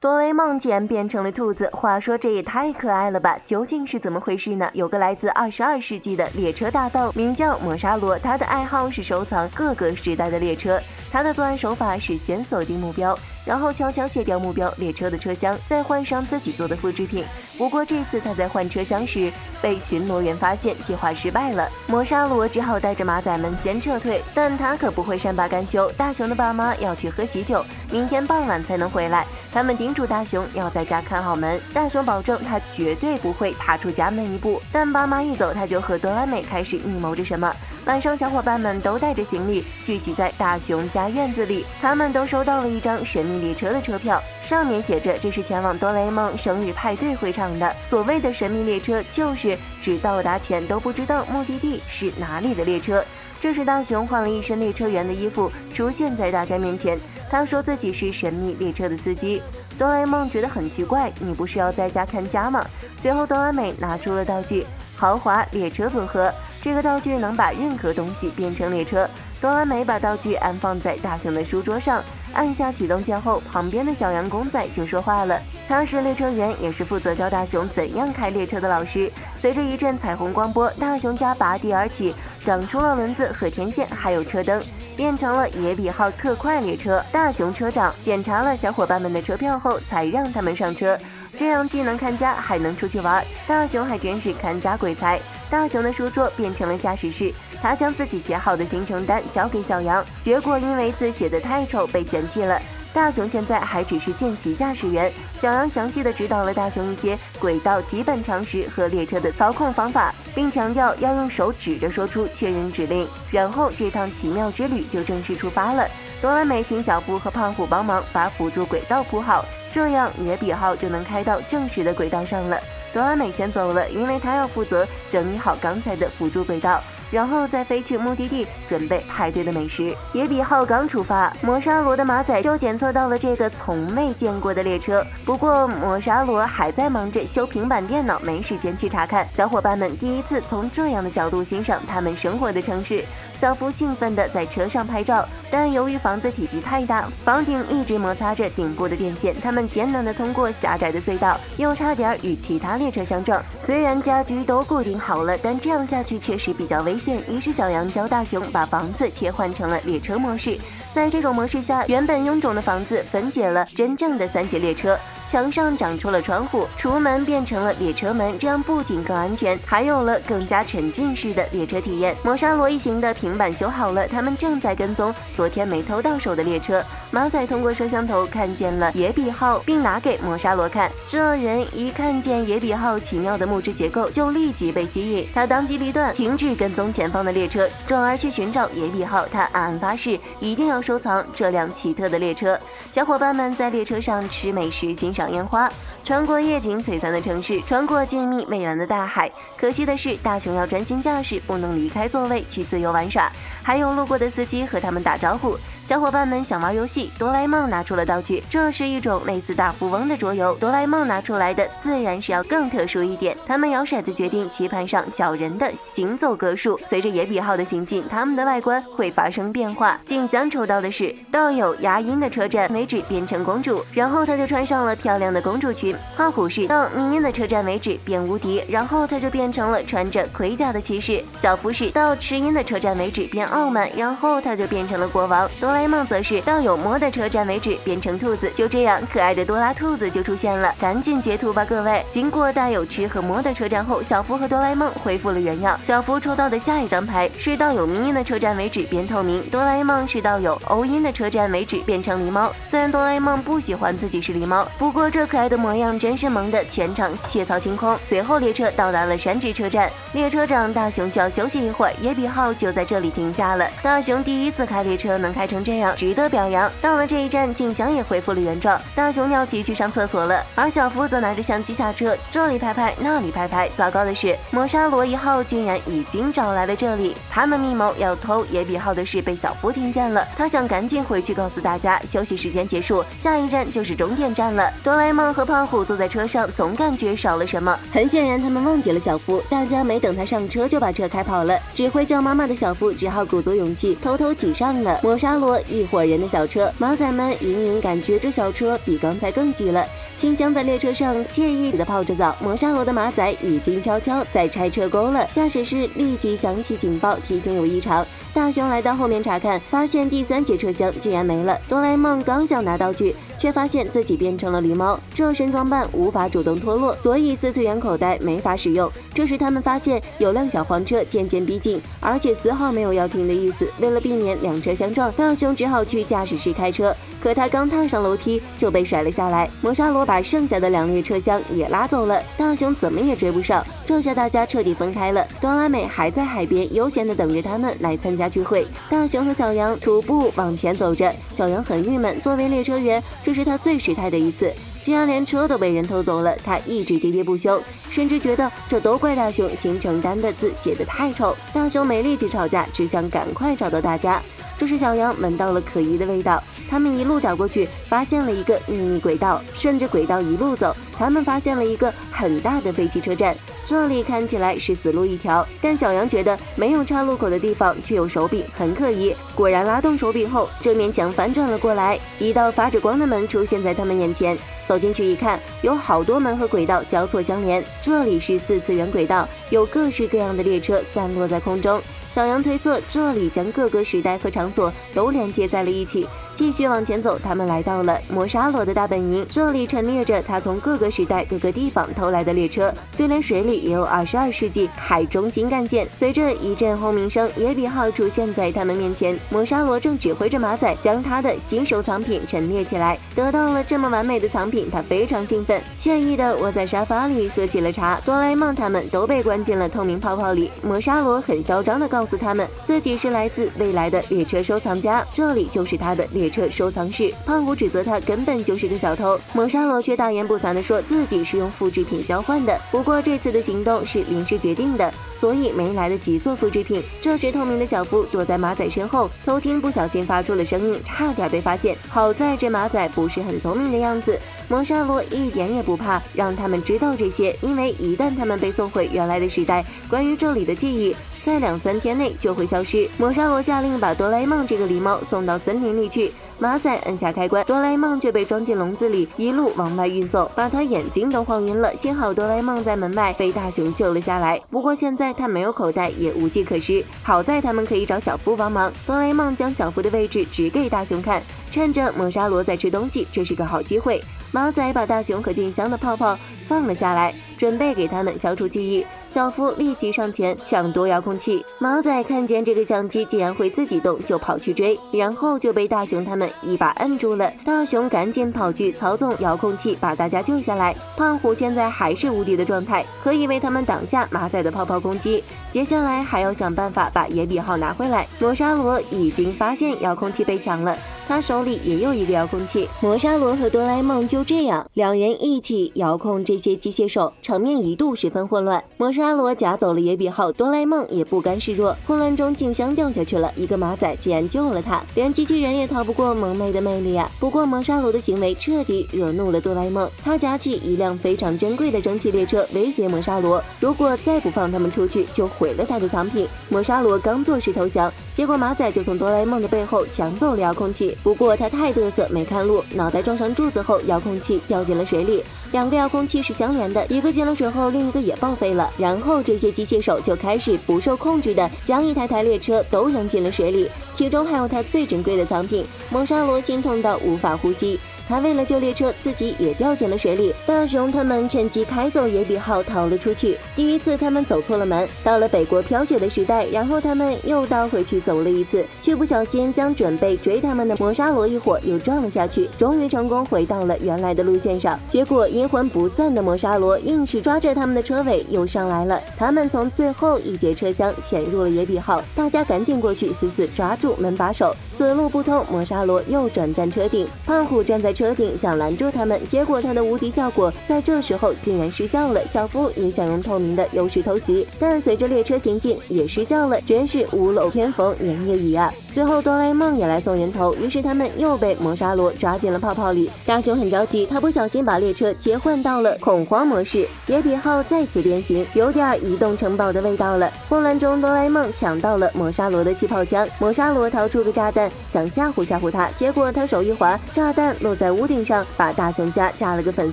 哆啦 A 梦竟然变成了兔子，话说这也太可爱了吧？究竟是怎么回事呢？有个来自22世纪的列车大盗，名叫摩沙罗，他的爱好是收藏各个时代的列车。他的作案手法是先锁定目标，然后悄悄卸掉目标列车的车厢，再换上自己做的复制品。不过这次他在换车厢时被巡逻员发现，计划失败了。摩沙罗只好带着马仔们先撤退，但他可不会善罢甘休。大雄的爸妈要去喝喜酒，明天傍晚才能回来。他们叮嘱大雄要在家看好门，大雄保证他绝对不会踏出家门一步。但爸妈一走，他就和哆啦美开始密谋着什么。晚上，小伙伴们都带着行李聚集在大雄家院子里，他们都收到了一张神秘列车的车票，上面写着这是前往哆啦 A 梦生日派对会场的。所谓的神秘列车，就是指到达前都不知道目的地是哪里的列车。这时，大雄换了一身列车员的衣服，出现在大家面前。他说自己是神秘列车的司机。哆啦 A 梦觉得很奇怪，你不是要在家看家吗？随后，哆啦美拿出了道具——豪华列车组合。这个道具能把任何东西变成列车。哆啦美把道具安放在大雄的书桌上，按下启动键后，旁边的小羊公仔就说话了。他是列车员，也是负责教大雄怎样开列车的老师。随着一阵彩虹光波，大雄家拔地而起，长出了轮子和天线，还有车灯，变成了野比号特快列车。大雄车长检查了小伙伴们的车票后，才让他们上车。这样既能看家，还能出去玩。大雄还真是看家鬼才。大雄的书桌变成了驾驶室，他将自己写好的行程单交给小羊，结果因为字写得太丑被嫌弃了。大雄现在还只是见习驾驶员，小羊详细的指导了大雄一些轨道基本常识和列车的操控方法，并强调要用手指着说出确认指令。然后这趟奇妙之旅就正式出发了。哆啦美请小夫和胖虎帮忙把辅助轨道铺好，这样野比号就能开到正式的轨道上了。哆啦美先走了，因为她要负责整理好刚才的辅助轨道，然后再飞去目的地准备派对的美食。野比号刚出发，摩沙罗的马仔就检测到了这个从未见过的列车。不过摩沙罗还在忙着修平板电脑，没时间去查看。小伙伴们第一次从这样的角度欣赏他们生活的城市。小夫兴奋地在车上拍照，但由于房子体积太大，房顶一直摩擦着顶部的电线，他们艰难地通过狭窄的隧道，又差点与其他列车相撞。虽然家居都固定好了，但这样下去确实比较危险。于是小羊教大雄把房子切换成了列车模式，在这种模式下，原本臃肿的房子分解了真正的三节列车。墙上长出了窗户，厨门变成了列车门，这样不仅更安全，还有了更加沉浸式的列车体验。摩沙罗一行的平板修好了，他们正在跟踪昨天没偷到手的列车。马仔通过摄像头看见了野比号，并拿给摩沙罗看。这人一看见野比号奇妙的木质结构，就立即被吸引，他当机立断，停止跟踪前方的列车，转而去寻找野比号。他暗暗发誓，一定要收藏这辆奇特的列车。小伙伴们在列车上吃美食，欣赏烟花，穿过夜景璀璨的城市，穿过静谧蔚蓝的大海。可惜的是，大雄要专心驾驶，不能离开座位去自由玩耍。还有路过的司机和他们打招呼。小伙伴们想玩游戏，哆啦 A 梦拿出了道具，这是一种类似大富翁的桌游。哆啦 A 梦拿出来的自然是要更特殊一点。他们摇骰子决定棋盘上小人的行走格数，随着野比号的行进，他们的外观会发生变化。静香抽到的是到有牙音的车站为止变成公主，然后她就穿上了漂亮的公主裙。胖虎是到迷音的车站为止变无敌，然后她就变成了穿着盔甲的骑士。小夫是到吃音的车站为止变傲慢，然后他就变成了国王。哆啦 A 梦则是到有魔的车站为止变成兔子。就这样，可爱的哆啦兔子就出现了，赶紧截图吧各位。经过带有吃和魔的车站后，小夫和哆啦 A 梦恢复了原样。小夫抽到的下一张牌是到有迷音的车站为止变透明，哆啦 A 梦是到有欧音的车站为止变成狸猫。虽然哆啦 A 梦不喜欢自己是狸猫，不过这可爱的模样真是萌的全场血槽清空。随后列车到达了山治车站，列车长大雄需要休息一会儿，野比号就在这里停下了。大雄第一次开列车能开成这样，值得表扬。到了这一站，静香也恢复了原状，大雄尿急去上厕所了，而小夫则拿着相机下车，这里拍拍那里拍拍。糟糕的是，摩沙罗一号竟然已经找来了这里，他们密谋要偷野比号的事被小夫听见了，他想赶紧回去告诉大家，休息时间结束，下一站就是终点站了。哆啦 A 梦和胖虎坐在车上，总感觉少了什么，很显然他们忘记了小夫，大家没等他上车就把车开跑了，只会叫妈妈的小夫只好鼓足勇气偷偷挤上了摩沙罗罗一伙人的小车，马仔们隐隐感觉这小车比刚才更挤了。静香在列车上惬意地泡着澡，磨砂罗的马仔已经悄悄在拆车钩了。驾驶室立即响起警报，提醒有异常。大雄来到后面查看，发现第3节车厢竟然没了。哆啦 A 梦刚想拿道具，却发现自己变成了狸猫，这身装扮无法主动脱落，所以4次元口袋没法使用。这时他们发现有辆小黄车渐渐逼近，而且丝毫没有要停的意思。为了避免两车相撞，大雄只好去驾驶室开车。可他刚踏上楼梯就被甩了下来，磨砂罗把剩下的2列车厢也拉走了，大雄怎么也追不上。这下大家彻底分开了，哆啦美还在海边悠闲地等着他们来参加聚会。大雄和小羊徒步往前走着，小羊很郁闷，作为列车员，这是他最失态的一次。既然连车都被人偷走了，他一直喋喋不休，甚至觉得这都怪大雄新承担的字写得太丑。大雄没力气吵架，只想赶快找到大家。这时小羊闻到了可疑的味道，他们一路找过去，发现了一个秘密轨道，顺着轨道一路走，他们发现了一个很大的废弃车站。这里看起来是死路一条，但小羊觉得没有岔路口的地方却有手柄，很可疑。果然拉动手柄后，这面墙反转了过来，一道发着光的门出现在他们眼前。走进去一看，有好多门和轨道交错相连，这里是4次元轨道，有各式各样的列车散落在空中。小羊推测这里将各个时代和场所都连接在了一起。继续往前走，他们来到了磨砂罗的大本营，这里陈列着他从各个时代各个地方偷来的列车，就连水里也有22世纪海中新干线。随着一阵轰鸣声，野比号出现在他们面前，磨砂罗正指挥着马仔将他的新收藏品陈列起来。得到了这么完美的藏品，他非常兴奋，惬意的窝在沙发里喝起了茶。哆啦 A 梦他们都被关进了透明泡泡里，磨砂罗很嚣张的告诉他们自己是来自未来的列车收藏家，这里就是他的列车收藏室。胖虎指责他根本就是个小偷，磨砂罗却大言不惭地说自己是用复制品交换的，不过这次的行动是临时决定的，所以没来得及做复制品。这时透明的小夫躲在马仔身后，偷听不小心发出了声音，差点被发现。好在这马仔不是很聪明的样子，磨砂罗一点也不怕让他们知道这些，因为一旦他们被送回原来的时代，关于这里的记忆在2-3天内就会消失。磨砂罗下令把哆啦 A 梦这个狸猫送到森林里去，马仔按下开关，哆啦 A 梦就被装进笼子里，一路往外运送，把他眼睛都晃晕了。幸好哆啦 A 梦在门外被大雄救了下来，不过现在他没有口袋，也无计可施。好在他们可以找小夫帮忙，哆啦 A 梦将小夫的位置指给大雄看，趁着磨砂罗在吃东西，这是个好机会。马仔把大雄和静香的泡泡放了下来，准备给他们消除记忆。小夫立即上前抢夺遥控器，马仔看见这个相机竟然会自己动，就跑去追，然后就被大雄他们一把摁住了。大雄赶紧跑去操纵遥控器把大家救下来。胖虎现在还是无敌的状态，可以为他们挡下马仔的泡泡攻击，接下来还要想办法把野比号拿回来。磨砂罗已经发现遥控器被抢了，他手里也有一个遥控器。磨砂罗和哆啦 A 梦就这样两人一起遥控这些机械手，场面一度十分混乱。磨砂罗夹走了野比号，哆啦 A 梦也不甘示弱，混乱中静香掉下去了，一个马仔竟然救了他，连机器人也逃不过萌妹的魅力啊！不过磨砂罗的行为彻底惹怒了哆啦 A 梦，他夹起一辆非常珍贵的蒸汽列车威胁磨砂罗，如果再不放他们出去，就毁了他的藏品。磨砂罗刚做事投降，结果马仔就从哆啦 A 梦的背后抢走了遥控器，不过他太嘚瑟没看路，脑袋撞上柱子后，遥控器掉进了水里。两个遥控器是相连的，一个进了水后，另一个也报废了。然后这些机械手就开始不受控制的将一台台列车都扔进了水里，其中还有他最珍贵的藏品。磨砂罗心痛到无法呼吸，他为了救列车，自己也掉进了水里。大雄他们趁机开走野比号逃了出去。第一次他们走错了门，到了北国飘雪的时代，然后他们又倒回去走了一次，却不小心将准备追他们的磨砂罗一伙又撞了下去，终于成功回到了原来的路线上。结果阴魂不散的磨砂罗硬是抓着他们的车尾又上来了，他们从最后一节车厢潜入了野比号，大家赶紧过去死死抓住门把手，死路不通，磨砂罗又转战车顶。胖虎站在车顶想拦住他们，结果他的无敌效果在这时候竟然失效了。小夫也想用透明的优势偷袭，但随着列车行进也失效了，真是屋漏偏逢连夜雨啊！随后哆啦 A 梦也来送人头，于是他们又被魔沙罗抓进了泡泡里。大雄很着急，他不小心把列车切换到了恐慌模式，叠叠号再次变形，有点移动城堡的味道了。混乱中，哆啦 A 梦抢到了魔沙罗的气泡枪，魔沙罗掏出个炸弹想吓唬吓唬他，结果他手一滑，炸弹落在屋顶上，把大雄家炸了个粉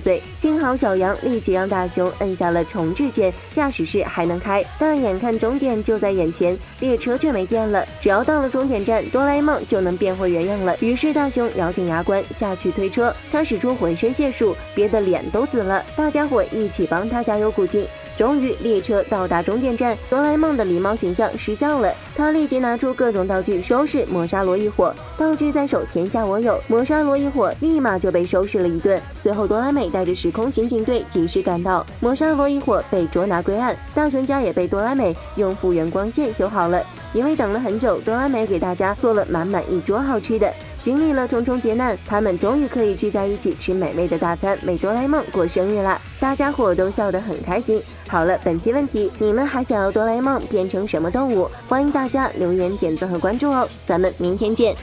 碎。幸好小羊立即让大雄摁下了重置键，驾驶室还能开，但眼看终点就在眼前，列车却没电了。只要到了终点站，哆啦 A 梦就能变回原样了。于是大雄咬紧牙关下去推车，他使出浑身解数，憋得脸都紫了。大家伙一起帮他加油鼓劲。终于，列车到达终点站，哆啦 A 梦的狸猫形象失效了。他立即拿出各种道具收拾魔沙罗一伙，道具在手，天下我有。魔沙罗一伙立马就被收拾了一顿。随后，哆啦美带着时空刑警队及时赶到，魔沙罗一伙被捉拿归案，大雄家也被哆啦美用复原光线修好了。因为等了很久，哆啦美给大家做了满满一桌好吃的。经历了重重劫难，他们终于可以聚在一起吃美味的大餐，为哆啦 A 梦过生日啦！大家伙都笑得很开心。好了，本期问题，你们还想要哆啦 A 梦变成什么动物？欢迎大家留言、点赞和关注哦！咱们明天见。